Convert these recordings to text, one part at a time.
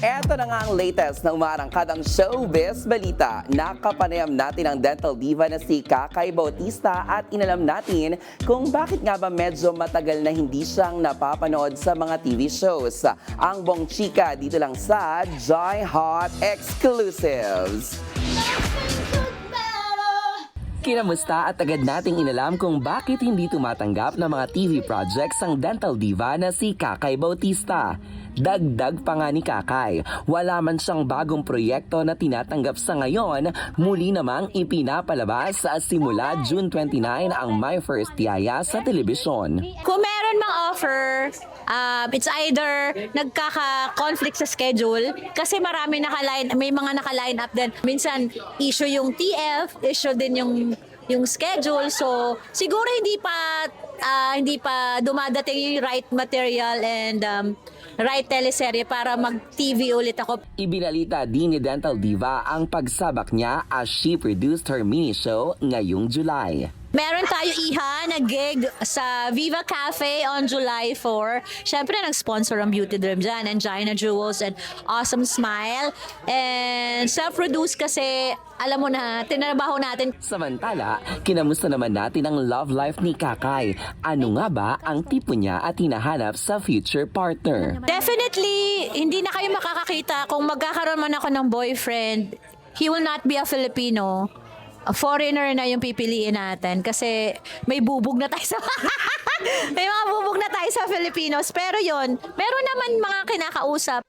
Eto na nga ang latest na umaarangkadang showbiz balita. Nakapanayam natin ang dental diva na si Kakay Bautista at inalam natin kung bakit nga ba medyo matagal na hindi siyang napapanood sa mga TV shows. Ang buong chika dito lang sa Joy Hot Exclusives. Kinamusta at agad nating inalam kung bakit hindi tumatanggap ng mga TV projects ang dental diva na si Kakay Bautista. Dagdag pa nga ni Kakay, wala man siyang bagong proyekto na tinatanggap sa ngayon, muli namang ipinapalabas sa simula June 29 ang My First Yaya sa telebisyon. Kung meron mang offer, it's either nagkaka-conflict sa schedule kasi may mga naka-line up din. Minsan issue yung TF, issue din yung schedule. So siguro hindi pa dumadating yung right material and right teleserye para mag-TV ulit ako. Ibinalita din ni Dental Diva ang pagsabak niya as she produced her mini show ngayong July. Meron tayo na gig sa Viva Cafe on July 4. Siyempre, nag-sponsor ang Beauty Derm dyan, and Gina Jewels and Awesome Smile. And self-produce kasi, alam mo na, tinrabaho natin. Samantala, kinamusta naman natin ang love life ni Kakay. Ano nga ba ang tipo niya at hinahanap sa future partner? Definitely, hindi na kayo makakakita kung magkakaroon man ako ng boyfriend. He will not be a Filipino. A foreigner na yung pipiliin natin kasi may bubog na tayo sa may mga bubog na tayo sa Filipinos, pero yon, meron naman mga kinakausap.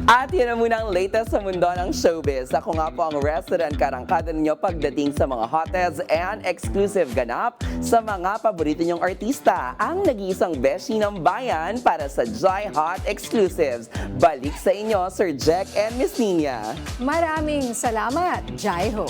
At yan na muna ang latest sa mundo ng showbiz. Ako nga po ang resident karangkada ninyo pagdating sa mga hottest and exclusive ganap sa mga paborito nyong artista. Ang nag-iisang beshi ng bayan para sa Joy Hot Exclusives. Balik sa inyo, Sir Jack and Miss Nina. Maraming salamat, Jaiho.